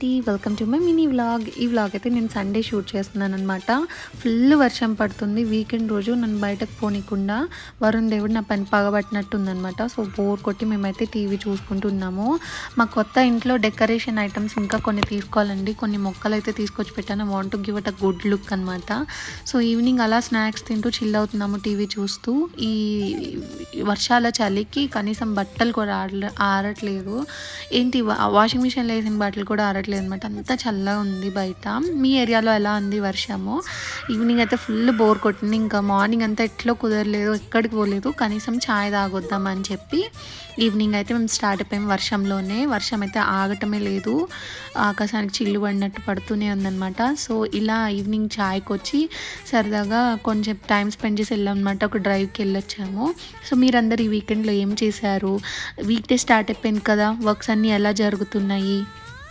అండి. Welcome to my mini vlog. ఈ vlog అయితే నేను సండే షూట్ చేస్తున్నాననమాట. ఫుల్ వర్షం పడుతుంది. వీకెండ్ రోజు నన్ను బయటకు పోనీయకుండా వరుణ్ దేవుడు నా పని పగబట్టినట్టుందనమాట. సో బోర్ కొట్టి మేమైతే టీవీ చూసుకుంటున్నాము. మా కొత్త ఇంట్లో డెకరేషన్ ఐటమ్స్ ఇంకా కొన్ని తీసుకోవాలండి. కొన్ని మొక్కలు అయితే తీసుకొచ్చి పెట్టాను. Want to give it a good look అనమాట. సో ఈవినింగ్ అలా స్నాక్స్ తింటూ చిల్ అవుతున్నాము టీవీ చూస్తూ. ఈ వర్షాల చలికి కనీసం బట్టలు కూడా ఆరట్లేదు. ఏంటి వాషింగ్ మిషన్లో వేసిన బట్టలు కూడా ఆరట్లేదు అనమాట. అంతా చల్లగా ఉంది బయట. మీ ఏరియాలో ఎలా ఉంది వర్షము? ఈవినింగ్ అయితే ఫుల్ బోర్ కొట్టింది. ఇంకా మార్నింగ్ అంతా ఎట్లో కుదరలేదు, ఎక్కడికి పోలేదు. కనీసం ఛాయ్ తాగొద్దామని చెప్పి ఈవినింగ్ అయితే మేము స్టార్ట్ అయిపోయాం వర్షంలోనే. వర్షం అయితే ఆగటమే లేదు, ఆకాశానికి చిల్లు పడినట్టు పడుతూనే ఉందన్నమాట. సో ఇలా ఈవినింగ్ ఛాయ్కి వచ్చి సరదాగా కొంచెం టైం స్పెండ్ చేసి వెళ్ళాం అనమాట. ఒక డ్రైవ్కి వెళ్ళొచ్చాము. సో మీరందరూ ఈ వీకెండ్లో ఏం చేశారు? వీక్ డే స్టార్ట్ అయిపోయింది కదా, వర్క్స్ అన్నీ ఎలా జరుగుతున్నాయి?